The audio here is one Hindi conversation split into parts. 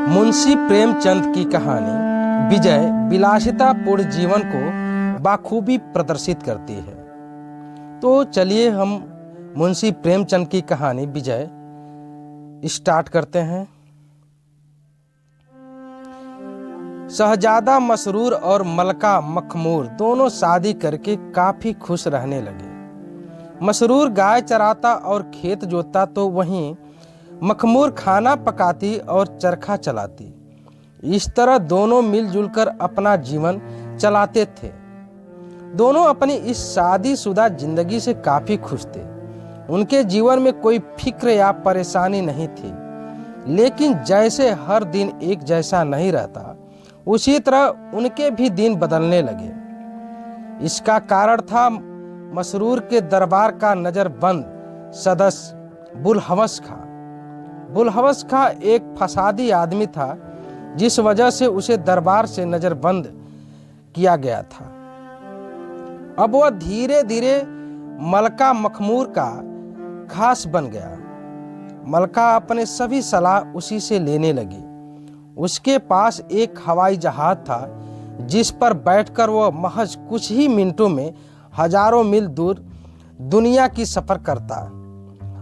मुंशी प्रेमचंद की कहानी विजय विलासितापूर्ण जीवन को बाखूबी प्रदर्शित करती है। तो चलिए हम मुंशी प्रेमचंद की कहानी विजय स्टार्ट करते हैं। शहजादा मसरूर और मलका मखमूर दोनों शादी करके काफी खुश रहने लगे। मसरूर गाय चराता और खेत जोतता तो वहीं मखमूर खाना पकाती और चरखा चलाती। इस तरह दोनों मिलजुल कर अपना जीवन चलाते थे। दोनों अपनी इस शादीशुदा जिंदगी से काफी खुश थे। उनके जीवन में कोई फिक्र या परेशानी नहीं थी। लेकिन जैसे हर दिन एक जैसा नहीं रहता, उसी तरह उनके भी दिन बदलने लगे। इसका कारण था मसरूर के दरबार का नजरबंद सदस्य बुलहवस खां। बुलहवस खां एक फसादी आदमी था, जिस वजह से उसे दरबार से नजरबंद किया गया था। अब वह धीरे धीरे मलका मखमूर का खास बन गया। मलका अपने सभी सलाह उसी से लेने लगी। उसके पास एक हवाई जहाज था, जिस पर बैठकर वह महज कुछ ही मिनटों में हजारों मील दूर दुनिया की सफर करता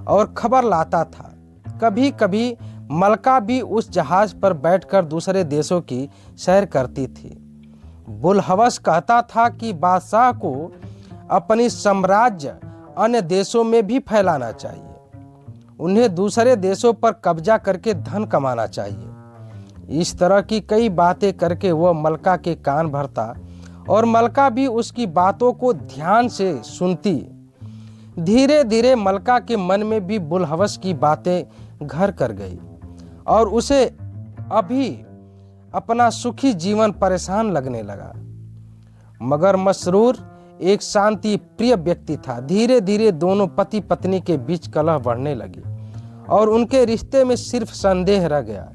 और खबर लाता था। कभी कभी मलका भी उस जहाज पर बैठकर दूसरे देशों की सैर करती थी। बुलहवस कहता था कि बादशाह को अपनी साम्राज्य अन्य देशों में भी फैलाना चाहिए। उन्हें दूसरे देशों पर कब्जा करके धन कमाना चाहिए। इस तरह की कई बातें करके वह मलका के कान भरता और मलका भी उसकी बातों को ध्यान से सुनती। धीरे धीरे मलका के मन में भी बुलहवस की बातें घर कर गई और उसे अभी अपना सुखी जीवन परेशान लगने लगा। मगर मसरूर एक शांति प्रिय व्यक्ति था। धीरे धीरे दोनों पति पत्नी के बीच कलह बढ़ने लगी और उनके रिश्ते में सिर्फ संदेह रह गया।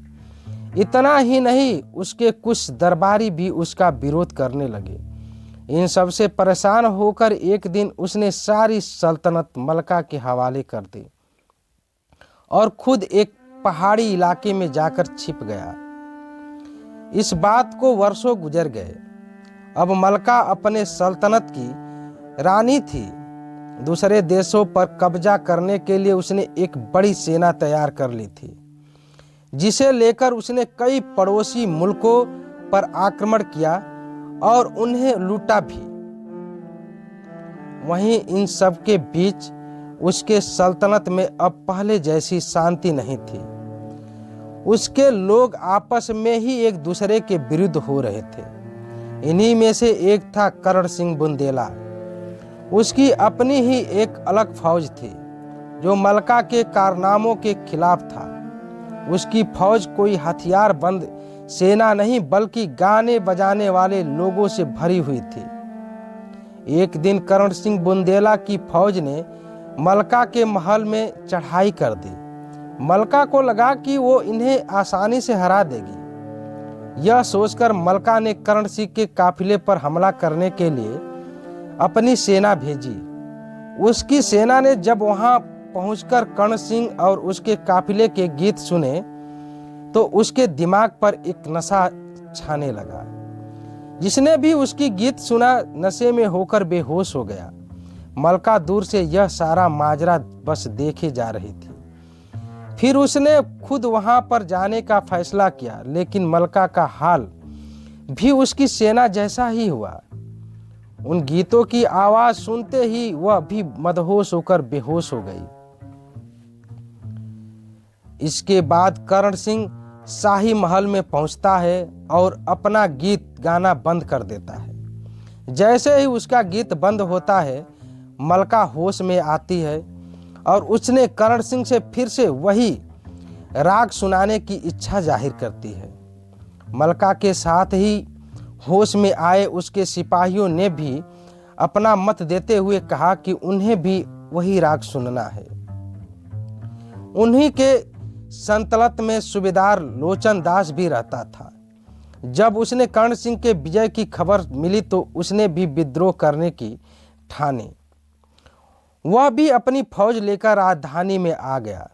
इतना ही नहीं, उसके कुछ दरबारी भी उसका विरोध करने लगे। इन सब से परेशान होकर एक दिन उसने सारी सल्तनत मलका के हवाले कर दी और खुद एक पहाड़ी इलाके में जाकर छिप गया। इस बात को वर्षों गुजर गए। अब मलका अपने सल्तनत की रानी थी। दूसरे देशों पर कब्जा करने के लिए उसने एक बड़ी सेना तैयार कर ली थी, जिसे लेकर उसने कई पड़ोसी मुल्कों पर आक्रमण किया और उन्हें लूटा भी। वहीं इन सब के बीच उसके सल्तनत में अब पहले जैसी शांति नहीं थी। उसके लोग आपस में ही एक दूसरे के विरुद्ध हो रहे थे। इन्हीं में से एक था करण सिंह बुंदेला। उसकी अपनी ही एक अलग फौज थी, जो मलका के कारनामों के खिलाफ था। उसकी फौज कोई हथियार बंद सेना नहीं, बल्कि गाने बजाने वाले लोगों से भरी हुई थी। एक दिन करण सिंह बुंदेला की फौज ने मलका के महल में चढ़ाई कर दी। मलका को लगा कि वो इन्हें आसानी से हरा देगी। यह सोचकर मलका ने करण सिंह के काफिले पर हमला करने के लिए अपनी सेना भेजी। उसकी सेना ने जब वहां पहुंचकर करण सिंह और उसके काफिले के गीत सुने तो उसके दिमाग पर एक नशा छाने लगा। जिसने भी उसकी गीत सुना नशे में होकर बेहोश हो गया। मलका दूर से यह सारा माजरा बस देखे जा रही थी। फिर उसने खुद वहां पर जाने का फैसला किया, लेकिन मलका का हाल भी उसकी सेना जैसा ही हुआ। उन गीतों की आवाज सुनते ही वह भी मदहोश होकर बेहोश हो गई। इसके बाद करण सिंह शाही महल में पहुंचता है और अपना गीत गाना बंद कर देता है। जैसे ही उसका गीत बंद होता है, मलका होश में आती है और उसने करण सिंह से फिर से वही राग सुनाने की इच्छा जाहिर करती है। मलका के साथ ही होश में आए उसके सिपाहियों ने भी अपना मत देते हुए कहा कि उन्हें भी वही राग सुनना है। उन्हीं के सल्तनत में सूबेदार लोचन दास भी रहता था। जब उसने कर्ण सिंह के विजय की खबर मिली तो उसने भी विद्रोह करने की ठानी। वह भी अपनी फौज लेकर राजधानी में आ गया।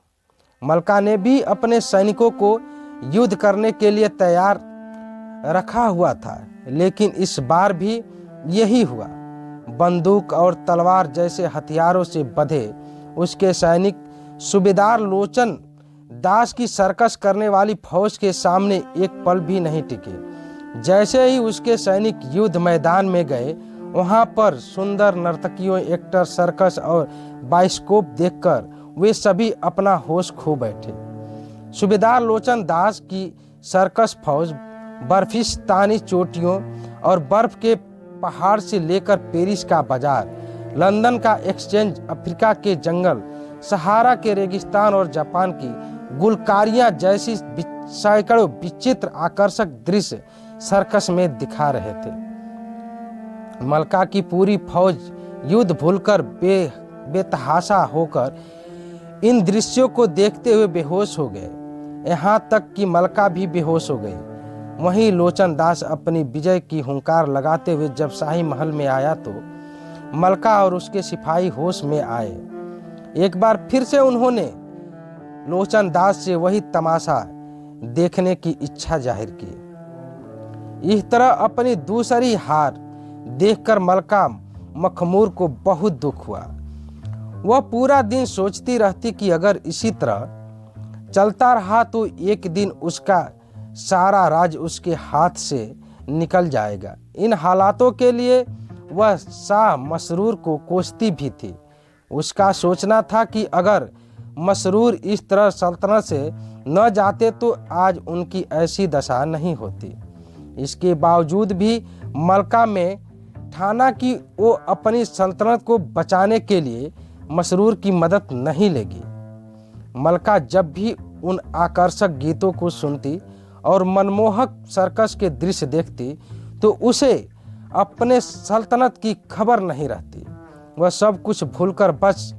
मलका ने भी अपने सैनिकों को युद्ध करने के लिए तैयार रखा हुआ था, लेकिन इस बार भी यही हुआ। बंदूक और तलवार जैसे हथियारों से बंधे उसके सैनिक सूबेदार लोचन दास की सर्कस करने वाली फौज के सामने एक पल भी नहीं टिके। जैसे ही उसके सैनिक युद्ध मैदान में गए, वहां पर सुंदर नर्तकियों, एक्टर, सर्कस और बाइस्कोप देखकर वे सभी अपना होश खो बैठे। सूबेदार लोचन दास की सर्कस फौज बर्फिस्तानी चोटियों और बर्फ के पहाड़ से लेकर पेरिस का बाजार, लंदन का एक्सचेंज, अफ्रीका के जंगल, सहारा के रेगिस्तान और जापान की गुलकारियां जैसी सैकड़ों विचित्र आकर्षक दृश्य सर्कस में दिखा रहे थे। मलका की पूरी फौज युद्ध भूलकर बेतहाशा होकर इन दृश्यों को देखते हुए बेहोश हो गए। यहाँ तक कि मलका भी बेहोश हो गई। वहीं लोचन दास अपनी विजय की हुंकार लगाते हुए जब शाही महल में आया तो मलका और उसके सिपाही होश में आए। एक बार फिर से उन्होंने लोचन दास से वही तमाशा देखने की इच्छा जाहिर की। इस तरह अपनी दूसरी हार देखकर मलका मखमूर को बहुत दुख हुआ। वह पूरा दिन सोचती रहती कि अगर इसी तरह चलता रहा तो एक दिन उसका सारा राज उसके हाथ से निकल जाएगा। इन हालातों के लिए वह शाह मसरूर को कोसती भी थी। उसका सोचना था कि अगर मसरूर इस तरह सल्तनत से न जाते तो आज उनकी ऐसी दशा नहीं होती। इसके बावजूद भी मलका में ठाना कि वो अपनी सल्तनत को बचाने के लिए मसरूर की मदद नहीं लेगी। मलका जब भी उन आकर्षक गीतों को सुनती और मनमोहक सर्कस के दृश्य देखती तो उसे अपने सल्तनत की खबर नहीं रहती। वह सब कुछ भूलकर बस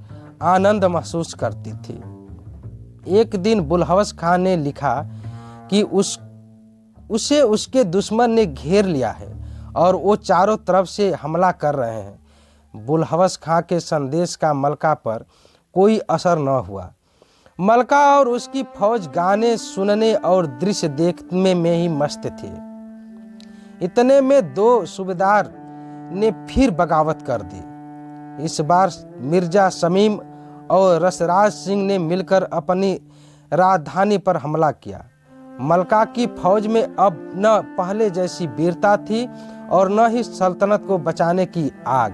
आनंद महसूस करती थी। एक दिन बुलहवस खान ने लिखा कि उसे उसके दुश्मन ने घेर लिया है और वो चारों तरफ से हमला कर रहे हैं। बुलहवस खां के संदेश का मलका पर कोई असर न हुआ। मलका और उसकी फौज गाने सुनने और दृश्य देखने में ही मस्त थे। इतने में दो सूबेदार ने फिर बगावत कर दी। इस बार मिर्जा शमीम और रसराज सिंह ने मिलकर अपनी राजधानी पर हमला किया। मलका की फौज में अब न पहले जैसी वीरता थी और न ही सल्तनत को बचाने की आग।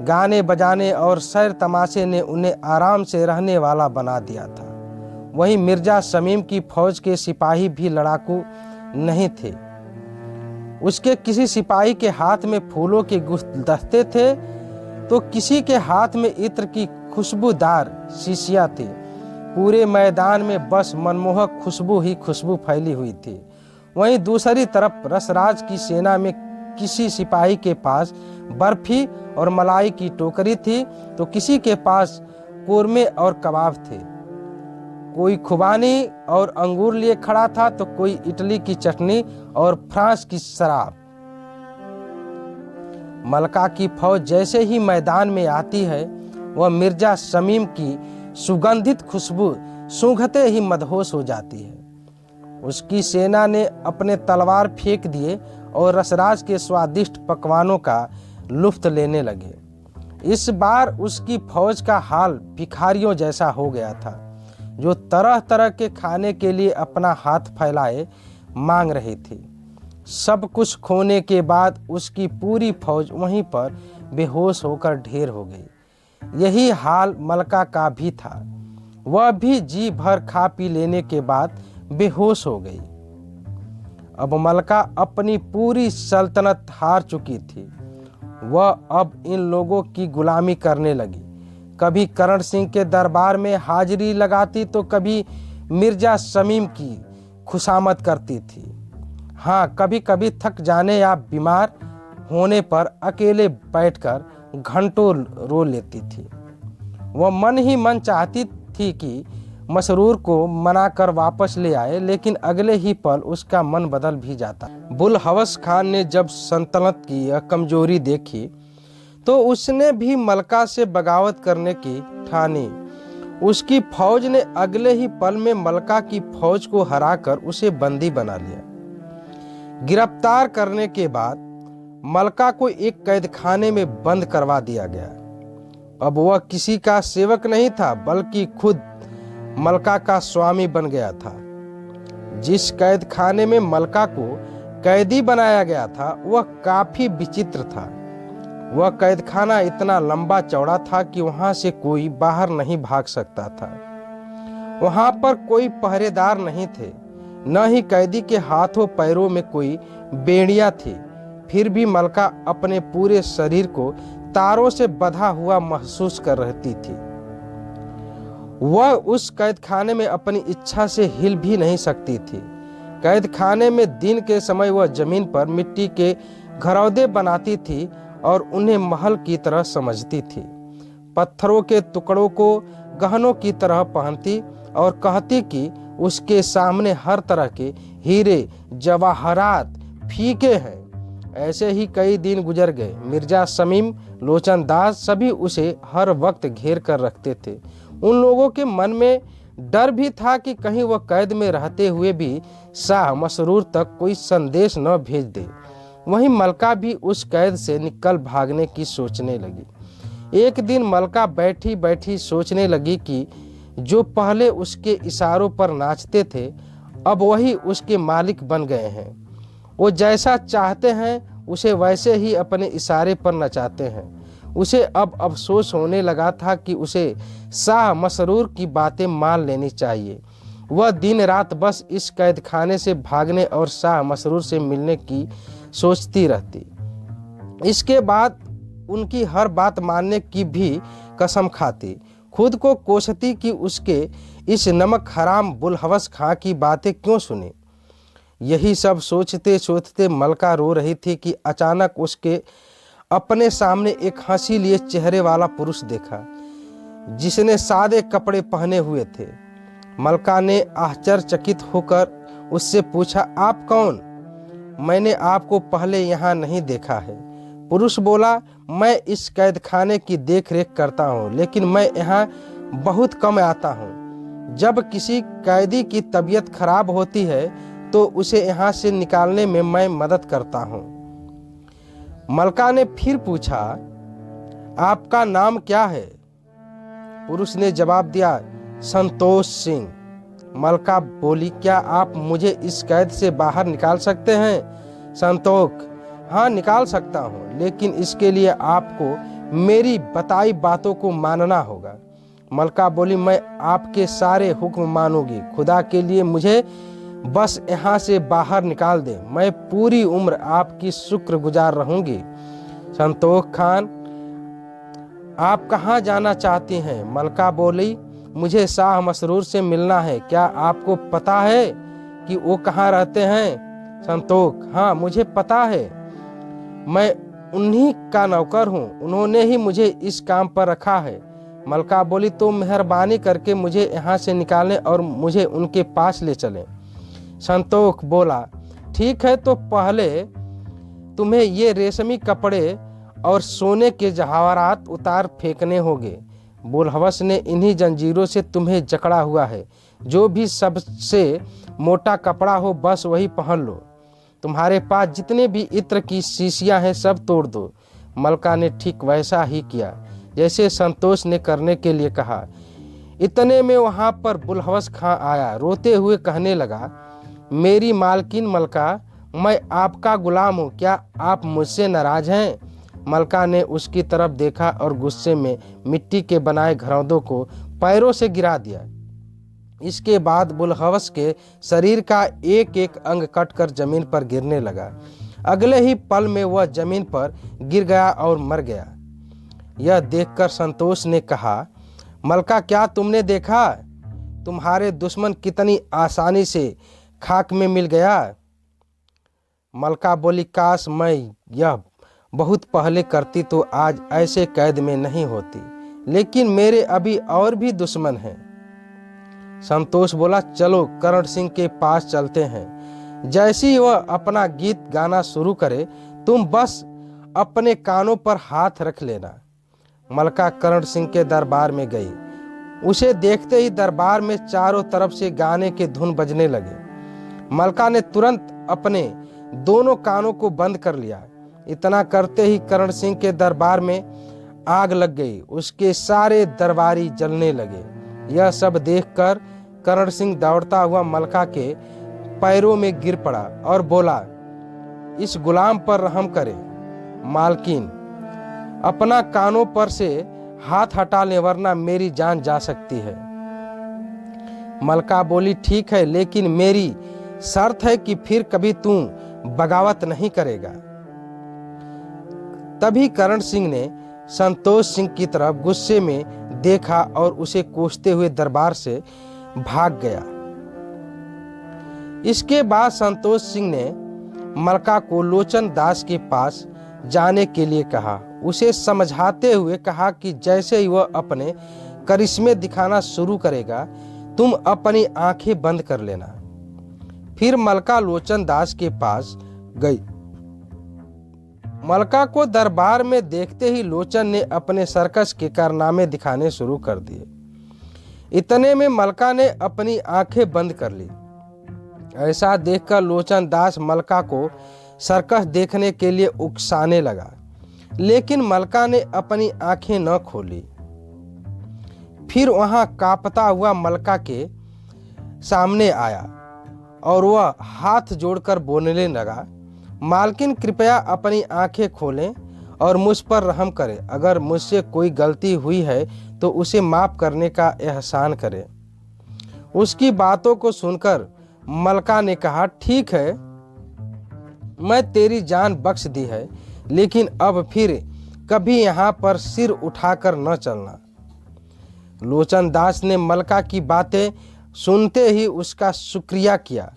गाने बजाने और सैर तमाशे ने उन्हें आराम से रहने वाला बना दिया था। वहीं मिर्जा शमीम की फौज के सिपाही भी लड़ाकू नहीं थे। उसके किसी सिपाही के हाथ में फूलों के गुलदस्ते थे तो किसी के हाथ में इत्र की खुशबूदार शीशियां थी। पूरे मैदान में बस मनमोहक खुशबू ही खुशबू फैली हुई थी। वहीं दूसरी तरफ रसराज की सेना में किसी सिपाही के पास बर्फी और मलाई की टोकरी थी तो किसी के पास कोरमे और कबाब थे। कोई खुबानी और अंगूर लिए खड़ा था तो कोई इटली की चटनी और फ्रांस की शराब। मलका की फौज जैसे ही मैदान में आती है वह मिर्जा शमीम की सुगंधित खुशबू सूंघते ही मदहोश हो जाती है। उसकी सेना ने अपने तलवार फेंक दिए और रसराज के स्वादिष्ट पकवानों का लुत्फ लेने लगे। इस बार उसकी फौज का हाल भिखारियों जैसा हो गया था, जो तरह तरह के खाने के लिए अपना हाथ फैलाए मांग रही थी। सब कुछ खोने के बाद उसकी पूरी फौज वहीं पर बेहोश होकर ढेर हो गई। यही हाल मलका का भी था। वह भी जी भर खा पी लेने के बाद बेहोश हो गई। अब मलका अपनी पूरी सल्तनत हार चुकी थी। वह अब इन लोगों की गुलामी करने लगी। कभी करण सिंह के दरबार में हाजिरी लगाती तो कभी मिर्जा शमीम की खुशामद करती थी। हाँ, कभी कभी थक जाने या बीमार होने पर अकेले बैठकर घंटों रो लेती थी। वह मन ही मन चाहती थी कि मसरूर को मनाकर वापस ले आए, लेकिन अगले ही पल उसका मन बदल भी जाता। बुलहवस खान ने जब सल्तनत की यह कमजोरी देखी तो उसने भी मलका से बगावत करने की ठानी। उसकी फौज ने अगले ही पल में मलका की फौज को हराकर उसे बंदी बना लिया। गिरफ्तार करने के बाद मलका को एक कैदखाने में बंद करवा दिया गया। अब वह किसी का सेवक नहीं था, बल्कि खुद मलका का स्वामी बन गया था। जिस कैदखाने में मलका को कैदी बनाया गया था वह काफी विचित्र था। वह कैदखाना इतना लंबा चौड़ा था कि वहां से कोई बाहर नहीं भाग सकता था। वहां पर कोई पहरेदार नहीं थे, न ही कैदी के हाथों पैरों में कोई बेड़ियां थी। फिर भी मलका अपने पूरे शरीर को तारों से बंधा हुआ महसूस कर रहती थी। वह उस कैदखाने में अपनी इच्छा से हिल भी नहीं सकती थी। कैदखाने में दिन के समय वह जमीन पर मिट्टी के घरौंदे बनाती थी और उन्हें महल की तरह समझती थी। पत्थरों के टुकड़ों को गहनों की तरह पहनती और कहती कि उसके सामने हर तरह के हीरे जवाहरात फीके हैं। ऐसे ही कई दिन गुजर गए। मिर्जा शमीम, लोचन दास सभी उसे हर वक्त घेर कर रखते थे। उन लोगों के मन में डर भी था कि कहीं वह कैद में रहते हुए भी शाह मसरूर तक कोई संदेश न भेज दे। वहीं मलका भी उस कैद से निकल भागने की सोचने लगी। एक दिन मलका बैठी बैठी सोचने लगी कि जो पहले उसके इशारों पर नाचते थे अब वही उसके मालिक बन गए हैं। वो जैसा चाहते हैं उसे वैसे ही अपने इशारे पर नचाते हैं। उसे अब अफसोस होने लगा था कि उसे शाह मसरूर की बातें मान लेनी चाहिए। वह दिन रात बस इस कैदखाने से भागने और शाह मसरूर से मिलने की सोचती रहती। इसके बाद उनकी हर बात मानने की भी कसम खाती। खुद को कोसती कि उसके इस नमक हराम बुलहवस खां की बातें क्यों सुने। यही सब सोचते सोचते मलका रो रही थी कि अचानक उसके अपने सामने एक हंसी लिए चेहरे वाला पुरुष देखा, जिसने सादे कपड़े पहने हुए थे। मलका ने आश्चर्यचकित होकर उससे पूछा, आप कौन? मैंने आपको पहले यहाँ नहीं देखा है। पुरुष बोला, मैं इस कैदखाने की देखरेख करता हूँ, लेकिन मैं यहाँ बहुत कम आता हूँ। जब किसी कैदी की तबीयत खराब होती है तो उसे यहाँ से निकालने में मैं मदद करता हूँ। मलका ने फिर पूछा, आपका नाम क्या है? पुरुष ने जवाब दिया, संतोष सिंह। मलका बोली, क्या आप मुझे इस कैद से बाहर निकाल सकते हैं? संतोष, हाँ निकाल सकता हूँ, लेकिन इसके लिए आपको मेरी बताई बातों को मानना होगा। मलका बोली, मैं आपके सारे हुक्म मानूंगी। खुदा के लिए मुझे बस यहाँ से बाहर निकाल दे, मैं पूरी उम्र आपकी शुक्रगुजार रहूंगी। संतोष खान, आप कहाँ जाना चाहती हैं? मलका बोली, मुझे शाह मसरूर से मिलना है। क्या आपको पता है कि वो कहाँ रहते हैं? संतोष, हाँ मुझे पता है, मैं उन्हीं का नौकर हूँ, उन्होंने ही मुझे इस काम पर रखा है। मलका बोली, तो मेहरबानी करके मुझे यहाँ से निकालें और मुझे उनके पास ले चलें। संतोष बोला, ठीक है, तो पहले तुम्हें ये रेशमी कपड़े और सोने के जवाहरात उतार फेंकने होंगे। बुलहवस ने इन्हीं जंजीरों से तुम्हें जकड़ा हुआ है। जो भी सबसे मोटा कपड़ा हो बस वही पहन लो। तुम्हारे पास जितने भी इत्र की शीशियां हैं सब तोड़ दो। मलका ने ठीक वैसा ही किया जैसे संतोष ने करने के लिए कहा। इतने में वहां पर बुलहवस खां आया। रोते हुए कहने लगा, मेरी मालकिन मलका, मैं आपका गुलाम हूँ, क्या आप मुझसे नाराज हैं? मलका ने उसकी तरफ देखा और गुस्से में मिट्टी के बनाए घरौंदों को पैरों से गिरा दिया। इसके बाद बुलहवस के शरीर का एक एक अंग कटकर जमीन पर गिरने लगा। अगले ही पल में वह जमीन पर गिर गया और मर गया। यह देखकर संतोष ने कहा, मलका, क्या तुमने देखा? तुम्हारे दुश्मन कितनी आसानी से खाक में मिल गया। मलका बोली, काश मैं यह बहुत पहले करती तो आज ऐसे कैद में नहीं होती, लेकिन मेरे अभी और भी दुश्मन हैं। संतोष बोला, चलो करण सिंह के पास चलते हैं। जैसे ही वह अपना गीत गाना शुरू करे तुम बस अपने कानों पर हाथ रख लेना। मलका करण सिंह के दरबार में गई। उसे देखते ही दरबार में चारों तरफ से गाने के धुन बजने लगे। मलका ने तुरंत अपने दोनों कानों को बंद कर लिया। इतना करते ही करण सिंह के दरबार में आग लग गई। उसके सारे दरबारी जलने लगे। यह सब देखकर करण सिंह दौड़ता हुआ मलका के पैरों में गिर पड़ा और बोला, इस गुलाम पर रहम करे मालकिन, अपना कानों पर से हाथ हटा ले वरना मेरी जान जा सकती है। मलका बोली, ठीक है, लेकिन मेरी शर्त है कि फिर कभी तू बगावत नहीं करेगा। तभी करण सिंह ने संतोष सिंह की तरफ गुस्से में देखा और उसे कोसते हुए दरबार से भाग गया। इसके बाद संतोष सिंह ने मलका को लोचन दास के पास जाने के लिए कहा। उसे समझाते हुए कहा कि जैसे ही वह अपने करिश्मे दिखाना शुरू करेगा, तुम अपनी आंखें बंद कर लेना। फिर मलका लोचन दास के पास गई। मलका को दरबार में देखते ही लोचन ने अपने सर्कस के कारनामे दिखाने शुरू कर दिए। इतने में मलका ने अपनी आंखें बंद कर ली। ऐसा देखकर लोचन दास मलका को सर्कस देखने के लिए उकसाने लगा, लेकिन मलका ने अपनी आंखें न खोली। फिर वहां कांपता हुआ मलका के सामने आया और वह हाथ जोड़कर बोलने लगा, मालकिन कृपया अपनी आंखें खोलें और मुझ पर रहम करें। अगर मुझसे कोई गलती हुई है तो उसे माफ करने का एहसान करें। उसकी बातों को सुनकर मलका ने कहा, ठीक है, मैं तेरी जान बख्श दी है, लेकिन अब फिर कभी यहाँ पर सिर उठाकर न चलना। लोचन दास ने मलका की बातें सुनते ही उसका शुक्रिया किया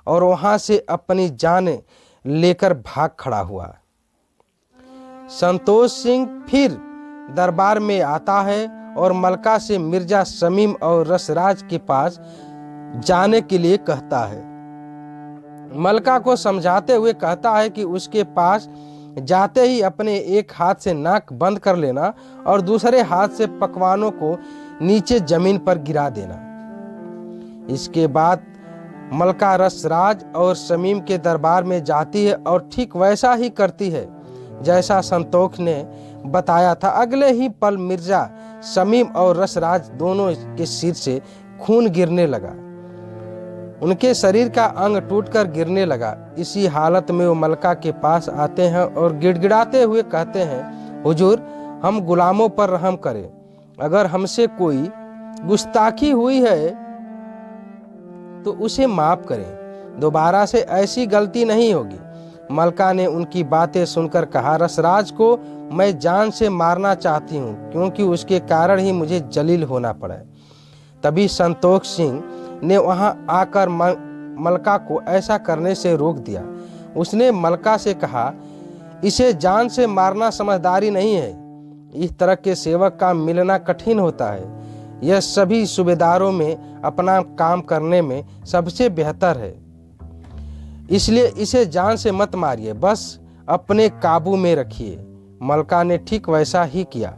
और वहां से अपनी जान लेकर भाग खड़ा हुआ। संतोष सिंह फिर दरबार में आता है और मलका से मिर्जा शमीम और रसराज के पास जाने के लिए कहता है। मलका को समझाते हुए कहता है कि उसके पास जाते ही अपने एक हाथ से नाक बंद कर लेना और दूसरे हाथ से पकवानों को नीचे जमीन पर गिरा देना। इसके बाद मलका रसराज और शमीम के दरबार में जाती है और ठीक वैसा ही करती है जैसा संतोष ने बताया था। अगले ही पल मिर्जा शमीम और रसराज दोनों के सिर से खून गिरने लगा। उनके शरीर का अंग टूटकर गिरने लगा। इसी हालत में वो मलका के पास आते हैं और गिड़गिड़ाते हुए कहते हैं, हुजूर, हम गुलामों पर रहम करें। अगर हमसे कोई गुस्ताखी हुई है तो उसे माफ करें, दोबारा से ऐसी गलती नहीं होगी। मलका ने उनकी बातें सुनकर कहा, रसराज को मैं जान से मारना चाहती हूँ क्योंकि उसके कारण ही मुझे जलील होना पड़ा। तभी संतोष सिंह ने वहां आकर मलका को ऐसा करने से रोक दिया। उसने मलका से कहा, इसे जान से मारना समझदारी नहीं है। इस तरह के सेवक का मिलना कठिन होता है। यह सभी सूबेदारों में अपना काम करने में सबसे बेहतर है, इसलिए इसे जान से मत मारिए, बस अपने काबू में रखिए। मलका ने ठीक वैसा ही किया।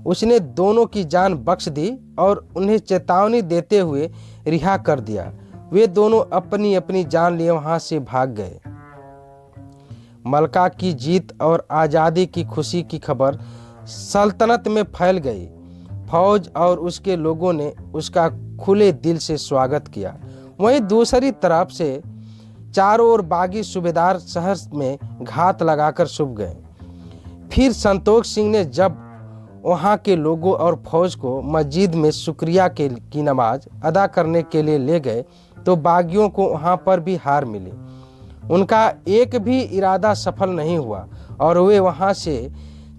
उसने दोनों की जान बख्श दी और उन्हें चेतावनी देते हुए रिहा कर दिया। वे दोनों अपनी अपनी जान लिए वहां से भाग गए। मलका की जीत और आज़ादी की खुशी की खबर सल्तनत में फैल गई। फौज और उसके लोगों ने उसका खुले दिल से स्वागत किया। वहीं दूसरी तरफ से चारों ओर बागी सूबेदार शहर में घात लगाकर छुप गए। फिर संतोष सिंह ने जब वहां के लोगों और फौज को मस्जिद में शुक्रिया की नमाज अदा करने के लिए ले गए तो बागियों को वहां पर भी हार मिली। उनका एक भी इरादा सफल नहीं हुआ और वे वहां से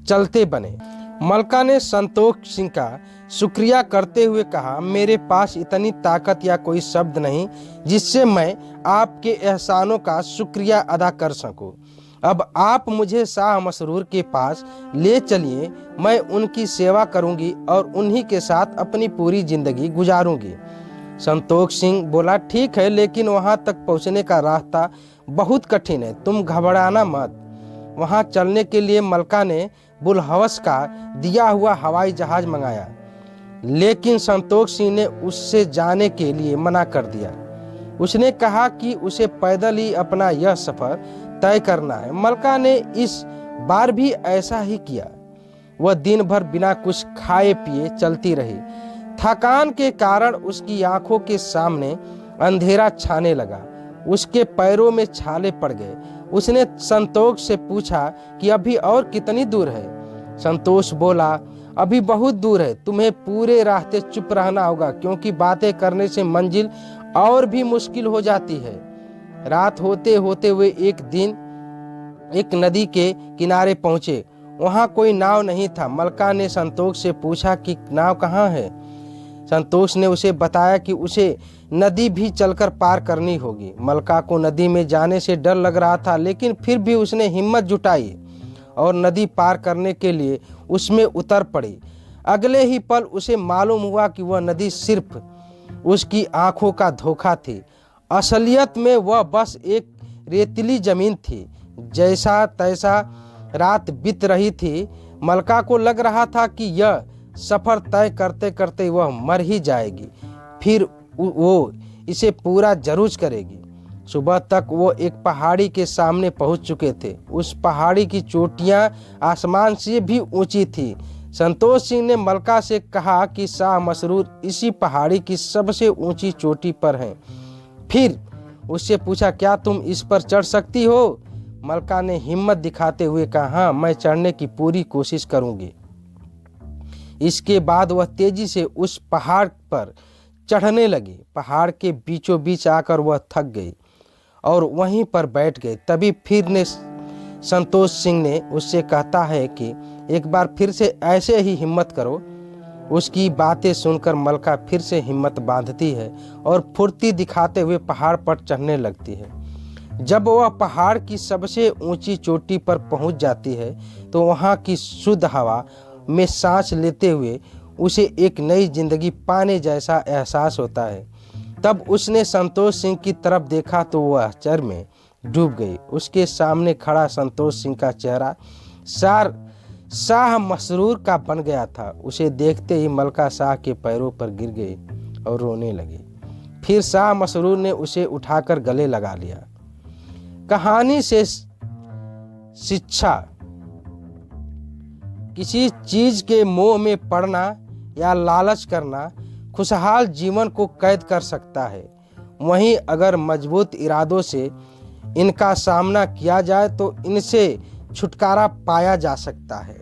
चलते बने। मलका ने संतोष सिंह का शुक्रिया करते हुए कहा, मेरे पास इतनी ताकत या कोई शब्द नहीं जिससे मैं आपके एहसानों का शुक्रिया अदा कर सकूं। अब आप मुझे शाह मसरूर के पास ले चलिए, मैं उनकी सेवा करूंगी और उन्हीं के साथ अपनी पूरी जिंदगी गुजारूंगी। संतोष सिंह बोला, ठीक है, लेकिन वहां तक पहुंचने का रास्ता बहुत कठिन है, तुम घबराना मत। वहां चलने के लिए मलका ने बुलहवस का दिया हुआ हवाई जहाज मंगाया। लेकिन संतोष सिंह ने उससे जाने के लिए मना कर दिया। उसने कहा कि उसे पैदल ही अपना यह सफर तय करना है। मलका ने इस बार भी ऐसा ही किया। वह दिन भर बिना कुछ खाए पिए चलती रही। थकान के कारण उसकी आंखों के सामने अंधेरा छाने लगा। उसके पैरों में छाले पड़ गए। उसने संतोष से पूछा कि अभी और कितनी दूर है। संतोष बोला, अभी बहुत दूर है, तुम्हें पूरे रास्ते चुप रहना होगा, क्योंकि बातें करने से मंजिल और भी मुश्किल हो जाती है। रात होते होते वे एक दिन एक नदी के किनारे पहुंचे। वहां कोई नाव नहीं था। मलका ने संतोष से पूछा कि नाव कहाँ है। संतोष ने उसे बताया कि उसे नदी भी चलकर पार करनी होगी। मलका को नदी में जाने से डर लग रहा था, लेकिन फिर भी उसने हिम्मत जुटाई और नदी पार करने के लिए उसमें उतर पड़ी। अगले ही पल उसे मालूम हुआ कि वह नदी सिर्फ उसकी आंखों का धोखा थी। असलियत में वह बस एक रेतीली जमीन थी। जैसा तैसा रात बीत रही थी। मलका को लग रहा था कि यह सफर तय करते करते वह मर ही जाएगी, फिर वो इसे पूरा जरूर करेगी। सुबह तक वो एक पहाड़ी के सामने पहुंच चुके थे। उस पहाड़ी की चोटियां आसमान से भी ऊंची थी। संतोष सिंह ने मलका से कहा कि शाह मसरूर इसी पहाड़ी की सबसे ऊंची चोटी पर है। फिर उससे पूछा, क्या तुम इस पर चढ़ सकती हो? मलका ने हिम्मत दिखाते हुए कहा, हाँ, मैं चढ़ने की पूरी कोशिश करूंगी। इसके बाद वह तेजी से उस पहाड़ पर चढ़ने लगी। पहाड़ के बीचों बीच आकर वह थक गई और वहीं पर बैठ गई। तभी फिर ने संतोष सिंह ने उससे कहता है कि एक बार फिर से ऐसे ही हिम्मत करो। उसकी बातें सुनकर मलका फिर से हिम्मत बांधती है और फुर्ती दिखाते हुए पहाड़ पर चढ़ने लगती है। जब वह पहाड़ की सबसे ऊंची चोटी पर पहुंच जाती है तो वहां की शुद्ध हवा में सांस लेते हुए उसे एक नई जिंदगी पाने जैसा एहसास होता है। तब उसने संतोष सिंह की तरफ देखा तो वह आश्चर्य में डूब गई। उसके सामने खड़ा संतोष सिंह का चेहरा शाह मसरूर का बन गया था। उसे देखते ही मलका शाह के पैरों पर गिर गई और रोने लगी। फिर शाह मसरूर ने उसे उठाकर गले लगा लिया। कहानी से शिक्षा, किसी चीज के मोह में पड़ना या लालच करना खुशहाल जीवन को कैद कर सकता है। वहीं अगर मजबूत इरादों से इनका सामना किया जाए तो इनसे छुटकारा पाया जा सकता है।